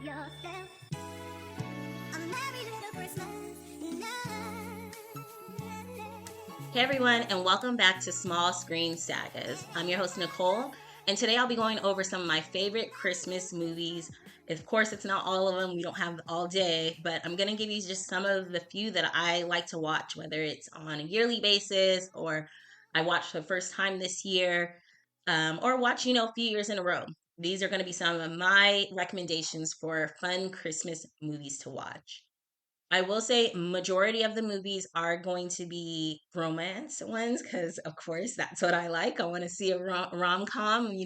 yourself a merry little Christmas night. Hey everyone, and welcome back to Small Screen Sagas. I'm your host, Nicole, and today I'll be going over some of my favorite Christmas movies. Of course, it's not all of them, we don't have all day, but I'm going to give you just some of the few that I like to watch, whether it's on a yearly basis or I watched for the first time this year, or watch, a few years in a row. These are going to be some of my recommendations for fun Christmas movies to watch. I will say majority of the movies are going to be romance ones because of course that's what I like. I want to see a rom-com.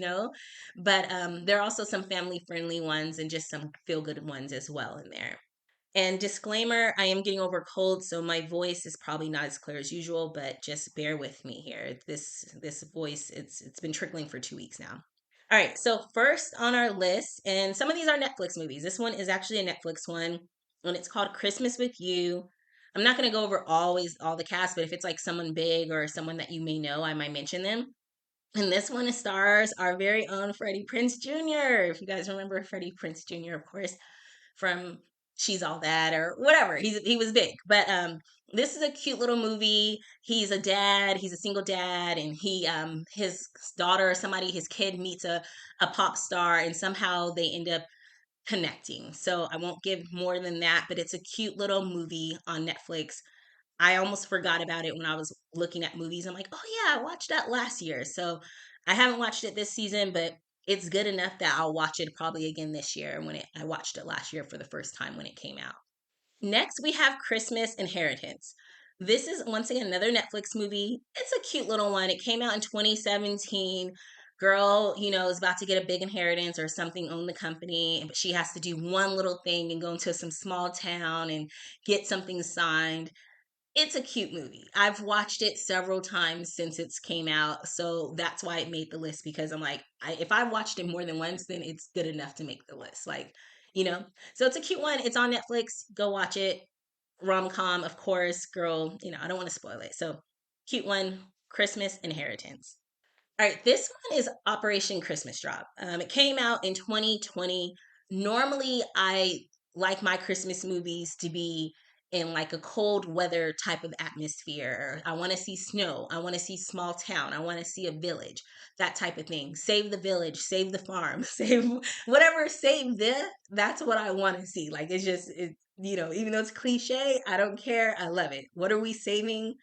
But there are also some family friendly ones and just some feel good ones as well in there. And disclaimer, I am getting over a cold, so my voice is probably not as clear as usual, but just bear with me here. This voice, it's been trickling for 2 weeks now. All right, so first on our list, and some of these are Netflix movies. This one is actually a Netflix one, and it's called Christmas with You. I'm not going to go over always all the cast, but if it's like someone big or someone that you may know, I might mention them. And this one stars our very own Freddie Prinze Jr. If you guys remember Freddie Prinze Jr., of course, from She's All That or whatever. He was big. But this is a cute little movie. He's a dad, he's a single dad, and his daughter, somebody, his kid meets a pop star and somehow they end up connecting. So I won't give more than that, but it's a cute little movie on Netflix. I almost forgot about it when I was looking at movies. I'm like, oh yeah, I watched that last year. So I haven't watched it this season, but it's good enough that I'll watch it probably again this year I watched it last year for the first time when it came out. Next, we have Christmas Inheritance. This is once again another Netflix movie. It's a cute little one. It came out in 2017. Girl, is about to get a big inheritance or something, own the company, but she has to do one little thing and go into some small town and get something signed. It's a cute movie. I've watched it several times since it's came out, so that's why it made the list because I'm like, if I watched it more than once, then it's good enough to make the list. You know. So it's a cute one. It's on Netflix. Go watch it. Rom-com, of course, girl. I don't want to spoil it. So cute one. Christmas Inheritance. All right, this one is Operation Christmas Drop. It came out in 2020. Normally, I like my Christmas movies to be in like a cold weather type of atmosphere. I want to see snow. I want to see small town. I want to see a village, that type of thing. Save the village, save the farm, save whatever, save that's what I want to see. Like even though it's cliche, I don't care. I love it. What are we saving?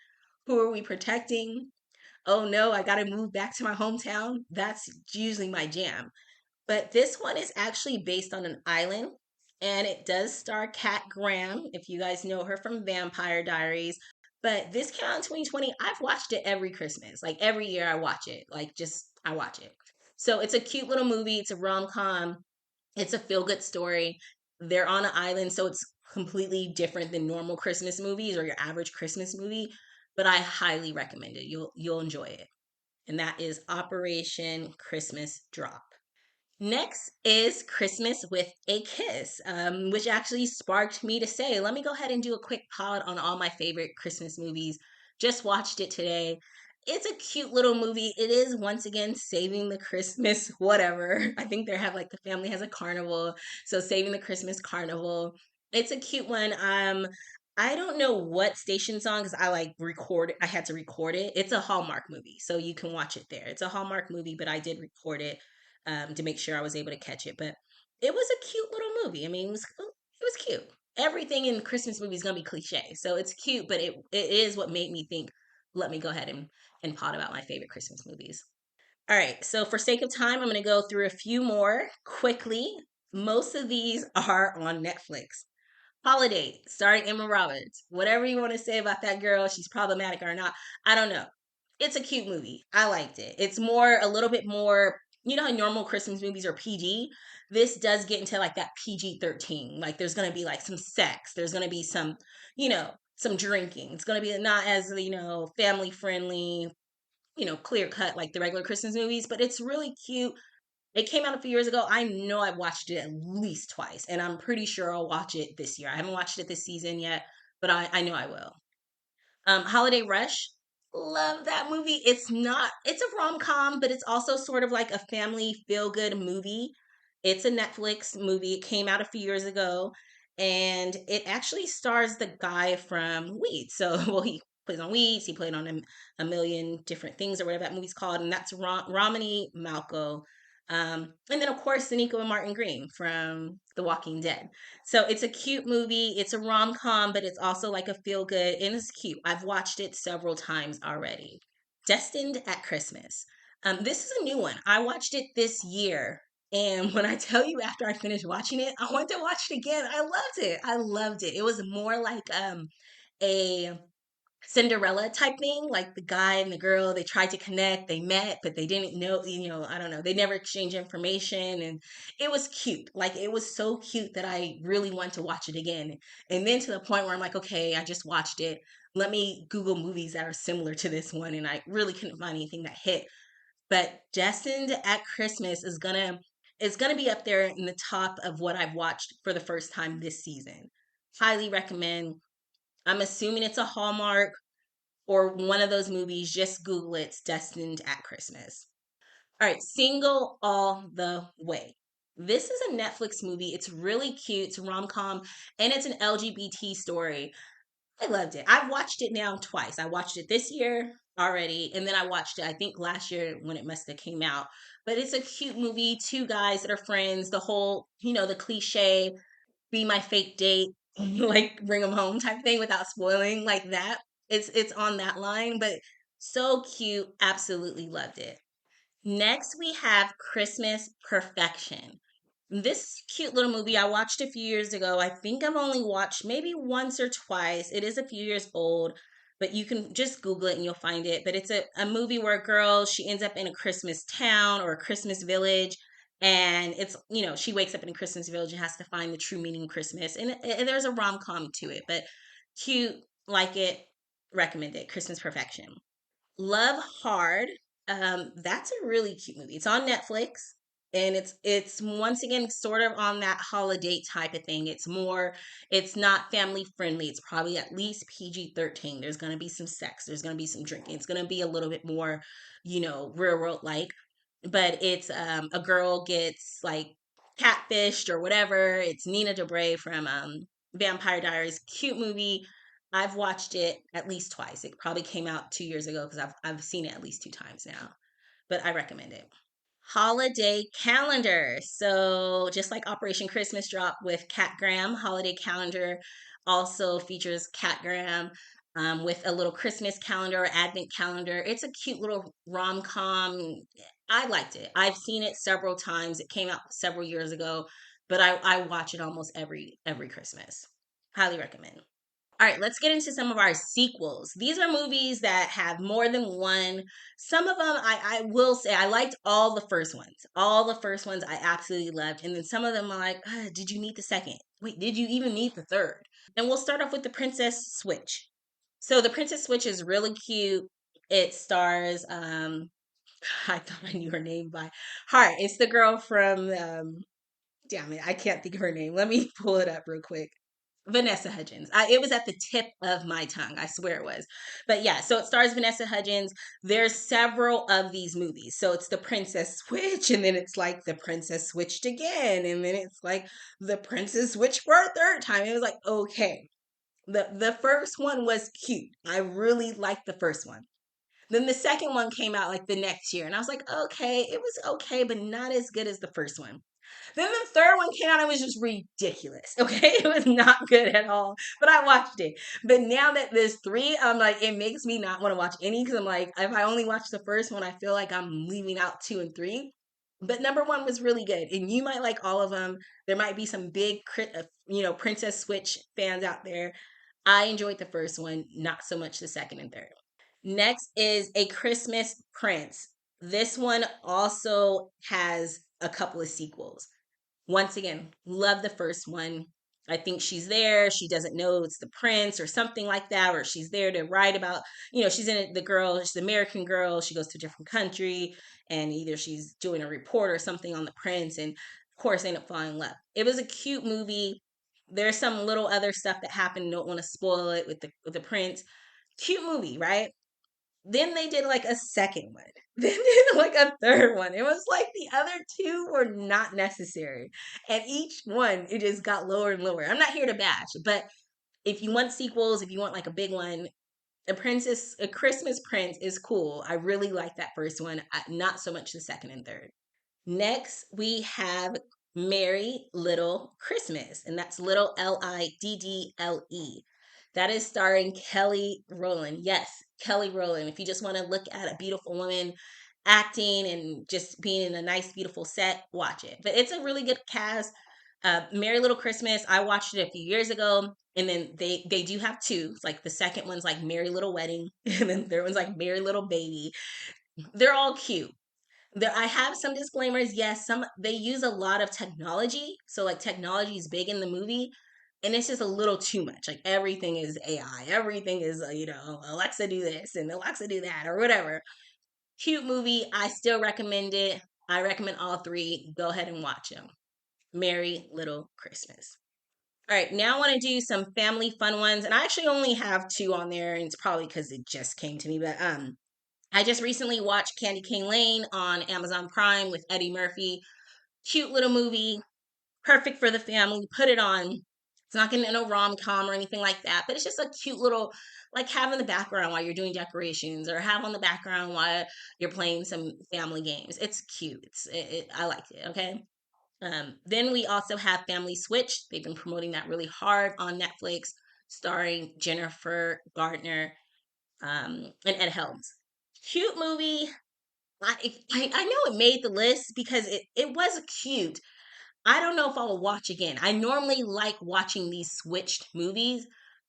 Who are we protecting? Oh no, I got to move back to my hometown. That's usually my jam. But this one is actually based on an island and it does star Kat Graham, if you guys know her from Vampire Diaries. But this came out in 2020. I've watched it every Christmas. Like every year I watch it. I watch it. So it's a cute little movie. It's a rom com. It's a feel good story. They're on an island, so it's completely different than normal Christmas movies or your average Christmas movie. But I highly recommend it. You'll enjoy it. And that is Operation Christmas Drop. Next is Christmas with a Kiss, which actually sparked me to say, let me go ahead and do a quick pod on all my favorite Christmas movies. Just watched it today. It's a cute little movie. It is once again saving the Christmas, whatever. I think they have like the family has a carnival, so saving the Christmas carnival. It's a cute one. I don't know what station song because I like record I had to record it. It's a Hallmark movie, so you can watch it there. It's a Hallmark movie, but I did record it to make sure I was able to catch it. But it was a cute little movie. I mean, it was cute. Everything in Christmas movies is gonna be cliche, so it's cute, but it is what made me think. Let me go ahead and pot about my favorite Christmas movies. All right, so for sake of time, I'm gonna go through a few more quickly. Most of these are on Netflix. Holiday, starring Emma Roberts. Whatever you want to say about that girl, she's problematic or not, I don't know. It's a cute movie. I liked it. It's a little bit more, how normal Christmas movies are PG. This does get into like that PG-13. Like there's going to be like some sex. There's going to be some drinking. It's going to be not as, family friendly, clear cut like the regular Christmas movies, but it's really cute. It came out a few years ago. I know I've watched it at least twice, and I'm pretty sure I'll watch it this year. I haven't watched it this season yet, but I know I will. Holiday Rush, love that movie. It's a rom com, but it's also sort of like a family feel good movie. It's a Netflix movie. It came out a few years ago, and it actually stars the guy from Weeds. So, well, he plays on Weeds. He played on a million different things or whatever that movie's called, and that's Romany Malco. And then of course Nico and Martin Green from The Walking Dead. So it's a cute movie. It's a rom com, but it's also like a feel good, and it's cute. I've watched it several times already. Destined at Christmas. This is a new one. I watched it this year. And when I tell you after I finished watching it, I went to watch it again. I loved it. I loved it. It was more like a Cinderella type thing, like the guy and the girl, they tried to connect, they met, but they didn't know, I don't know, they never exchanged information. And it was cute. Like, it was so cute that I really want to watch it again. And then to the point where I'm like, okay, I just watched it. Let me Google movies that are similar to this one. And I really couldn't find anything that hit. But Destined at Christmas is gonna be up there in the top of what I've watched for the first time this season. Highly recommend. I'm assuming it's a Hallmark or one of those movies. Just Google it. It's Destined at Christmas. All right, Single All the Way. This is a Netflix movie. It's really cute. It's a rom com, and it's an LGBT story. I loved it. I've watched it now twice. I watched it this year already, and then I watched it, I think, last year when it must have came out. But it's a cute movie. Two guys that are friends. The whole, the cliche, be my fake date, like bring them home type thing without spoiling like that. It's on that line, but so cute. Absolutely loved it. Next, we have Christmas Perfection. This cute little movie I watched a few years ago. I think I've only watched maybe once or twice. It is a few years old, but you can just Google it and you'll find it. But it's a movie where a girl, she ends up in a Christmas town or a Christmas village. And it's, she wakes up in a Christmas village and has to find the true meaning of Christmas. And there's a rom com to it, but cute, like it, recommend it. Christmas Perfection. Love Hard. That's a really cute movie. It's on Netflix, and it's once again sort of on that holiday type of thing. It's not family friendly. It's probably at least PG-13. There's gonna be some sex. There's gonna be some drinking. It's gonna be a little bit more, real world like. But it's a girl gets like catfished or whatever. It's Nina Dobrev from Vampire Diaries. Cute movie. I've watched it at least twice. It probably came out 2 years ago because I've seen it at least two times now. But I recommend it. Holiday calendar. So just like Operation Christmas Drop with Cat Graham, holiday calendar also features Cat Graham with a little Christmas calendar or Advent calendar. It's a cute little rom com. I liked it. I've seen it several times. It came out several years ago, but I watch it almost every Christmas. Highly recommend. All right, let's get into some of our sequels. These are movies that have more than one. Some of them I will say I liked all the first ones. All the first ones I absolutely loved. And then some of them are like, did you need the second? Wait, did you even need the third? And we'll start off with The Princess Switch. So The Princess Switch is really cute. It stars I thought I knew her name by heart. It's the girl from damn it, I can't think of her name. Let me pull it up real quick. Vanessa Hudgens. It was at the tip of my tongue. I swear it was. But yeah, so it stars Vanessa Hudgens. There's several of these movies. So it's The Princess Switch, and then it's like The Princess Switched again, and then it's like The Princess Switched for a third time. It was like, okay. The first one was cute. I really liked the first one. Then the second one came out like the next year, and I was like, okay, it was okay, but not as good as the first one. Then the third one came out and it was just ridiculous. Okay, it was not good at all, but I watched it. But now that there's three, I'm like, it makes me not want to watch any because I'm like, if I only watch the first one, I feel like I'm leaving out two and three. But number one was really good, and you might like all of them. There might be some big, Princess Switch fans out there. I enjoyed the first one, not so much the second and third. Next is A Christmas Prince. This one also has a couple of sequels. Once again, love the first one. I think she's there. She doesn't know it's the prince or something like that, or she's there to write about, she's in it, the girl, she's an American girl. She goes to a different country and either she's doing a report or something on the prince. And of course, they end up falling in love. It was a cute movie. There's some little other stuff that happened. Don't want to spoil it with the prince. Cute movie, right? Then they did like a second one. Then did like a third one. It was like the other two were not necessary. And each one, it just got lower and lower. I'm not here to bash, but if you want sequels, if you want like a big one, a Christmas Prince is cool. I really like that first one. Not so much the second and third. Next, we have Merry Little Christmas, and that's little Liddle. That is starring Kelly Rowland. Yes, Kelly Rowland. If you just want to look at a beautiful woman acting and just being in a nice, beautiful set, watch it. But it's a really good cast. Merry Little Christmas. I watched it a few years ago, and then they do have two. It's like the second one's like Merry Little Wedding, and then the third one's like Merry Little Baby. They're all cute. There, I have some disclaimers. Yes, some they use a lot of technology, so like technology is big in the movie, and it's just a little too much. Like everything is AI, everything is Alexa do this and Alexa do that or whatever. Cute movie. I still recommend it. I recommend all three. Go ahead and watch them. Merry Little Christmas. All right, now I want to do some family fun ones, and I actually only have two on there, and it's probably because it just came to me. But I just recently watched Candy Cane Lane on Amazon Prime with Eddie Murphy. Cute little movie, perfect for the family. Put it on. It's not getting no rom-com or anything like that, but it's just a cute little, like have in the background while you're doing decorations, or have on the background while you're playing some family games. It's cute. I liked it. Okay. Then we also have Family Switch. They've been promoting that really hard on Netflix, starring Jennifer Gardner and Ed Helms. Cute movie. I know it made the list because it was cute. I don't know if I will watch again. I normally like watching these switched movies,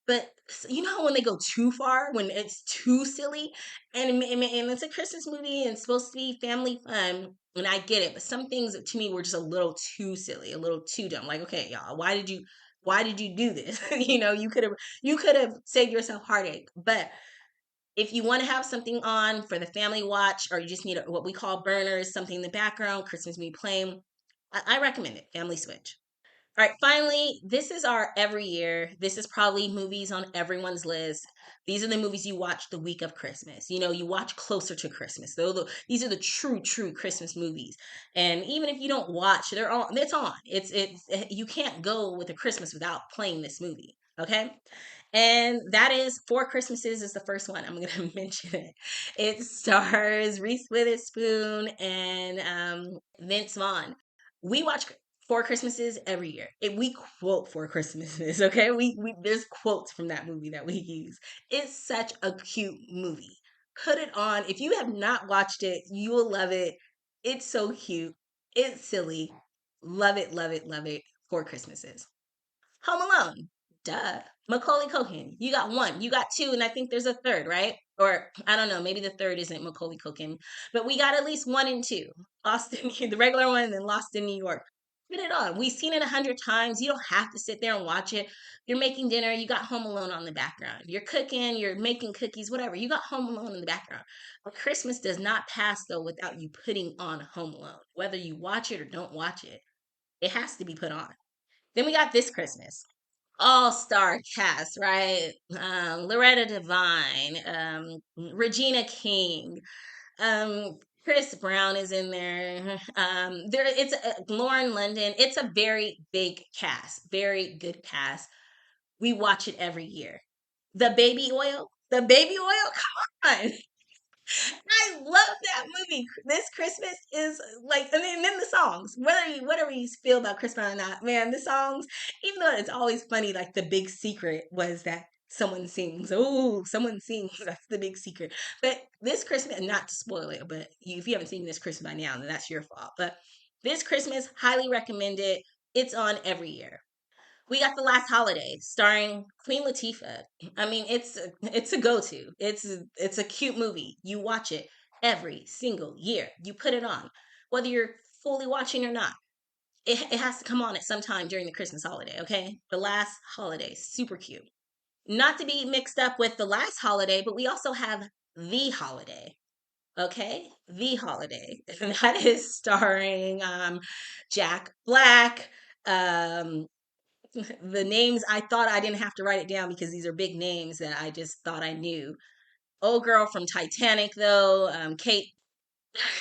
but you know how when they go too far, when it's too silly, and it's a Christmas movie and it's supposed to be family fun, and I get it, but some things to me were just a little too silly, a little too dumb. Like, okay, y'all, why did you do this? You could have saved yourself heartache, but if you want to have something on for the family watch, or you just need what we call burners, something in the background, Christmas movie playing, I recommend it. Family Switch. All right, finally, this is our every year. This is probably movies on everyone's list. These are the movies you watch the week of Christmas. You watch closer to Christmas. These are the true Christmas movies. And even if you don't watch, they're on. It's on. You can't go with a Christmas without playing this movie. Okay, and that is Four Christmases is the first one. I'm going to mention it. It stars Reese Witherspoon and Vince Vaughn. We watch Four Christmases every year. We quote Four Christmases, okay? We there's quotes from that movie that we use. It's such a cute movie. Put it on. If you have not watched it, you will love it. It's so cute. It's silly. Love it, love it, love it. Four Christmases. Home Alone. Duh. Macaulay Culkin. You got one. You got two, and I think there's a third, right? Or I don't know. Maybe the third isn't Macaulay Culkin, but we got at least one and two. Lost in the regular one, and then Lost in New York. Put it on. We've seen it 100 times. You don't have to sit there and watch it. You're making dinner. You got Home Alone on the background. You're cooking. You're making cookies. Whatever. You got Home Alone in the background. But Christmas does not pass though without you putting on Home Alone. Whether you watch it or don't watch it, it has to be put on. Then we got This Christmas, all-star cast, right? Loretta Devine, Regina King, Chris Brown is in there. It's Lauren London. It's a very big cast, very good cast. We watch it every year. The baby oil, come on. I love that movie. This Christmas is like, and then the songs. Whatever you feel about Christmas or not, man, the songs. Even though it's always funny, like the big secret was that someone sings. Oh, someone sings. That's the big secret. But this Christmas, not to spoil it, but if you haven't seen this Christmas by now, then that's your fault. But this Christmas, highly recommend it. It's on every year. We got The Last Holiday, starring Queen Latifah. I mean, it's a go-to. It's a cute movie. You watch it every single year. You put it on, whether you're fully watching or not. It has to come on at some time during the Christmas holiday. Okay, The Last Holiday, super cute. Not to be mixed up with The Last Holiday, but we also have The Holiday. Okay, The Holiday, and that is starring Jack Black. Um, the names I thought I didn't have to write it down because these are big names that I just thought I knew. old girl from Titanic, though, Kate.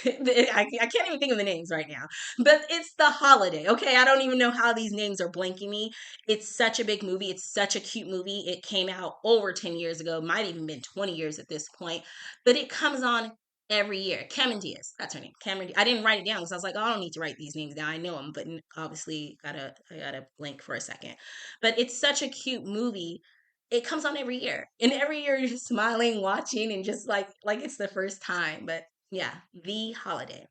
I can't even think of the names right now, but it's The Holiday. Okay, I don't even know how these names are blanking me. It's such a big movie. It's such a cute movie. It came out over 10 years ago, might even been 20 years at this point, but it comes on every year. Cameron Diaz, that's her name. Cameron. I didn't write it down because I was like, oh, I don't need to write these names down. I know them, but obviously I gotta blank for a second. But it's such a cute movie. It comes on every year, and every year you're just smiling, watching, and just like it's the first time. But yeah, The Holiday.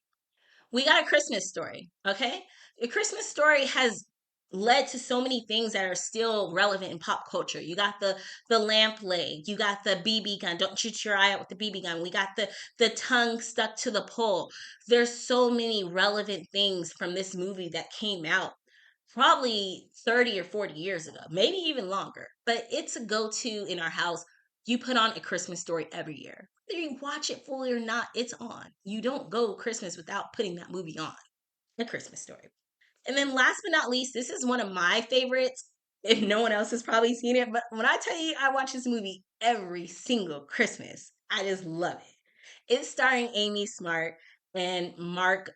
We got A Christmas Story, okay? A Christmas Story has led to so many things that are still relevant in pop culture. You got the lamp leg, you got the BB gun. Don't shoot your eye out with the BB gun. We got the tongue stuck to the pole. There's so many relevant things from this movie that came out probably 30 or 40 years ago, maybe even longer. But it's a go-to in our house. You put on A Christmas Story every year. Whether you watch it fully or not, it's on. You don't go Christmas without putting that movie on. A Christmas Story. And then last but not least, this is one of my favorites. If no one else has probably seen it, but when I tell you I watch this movie every single Christmas, I just love it. It's starring Amy Smart and Mark,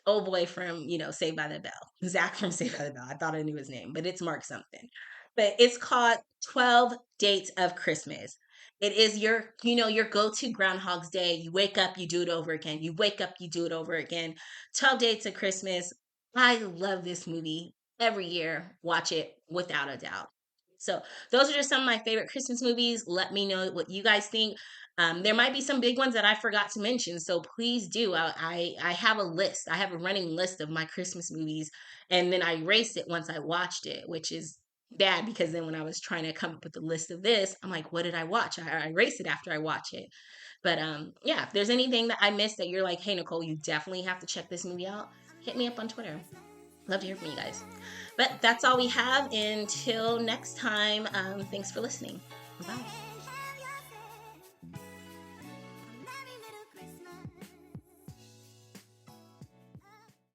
oh boy, from, Saved by the Bell. Zach from Saved by the Bell. I thought I knew his name, but it's Mark something. But it's called 12 Dates of Christmas. It is your go-to Groundhog's Day. You wake up, you do it over again. You wake up, you do it over again. 12 Dates of Christmas. I love this movie every year. Watch it without a doubt. So those are just some of my favorite Christmas movies. Let me know what you guys think. There might be some big ones that I forgot to mention, so please do. I have a list. I have a running list of my Christmas movies, and then I erased it once I watched it, which is bad because then when I was trying to come up with a list of this, I'm like, what did I watch? I erased it after I watch it. But yeah, if there's anything that I missed that you're like, hey Nicole, you definitely have to check this movie out, hit me up on Twitter. Love to hear from you guys. But that's all we have. Until next time, thanks for listening. Bye.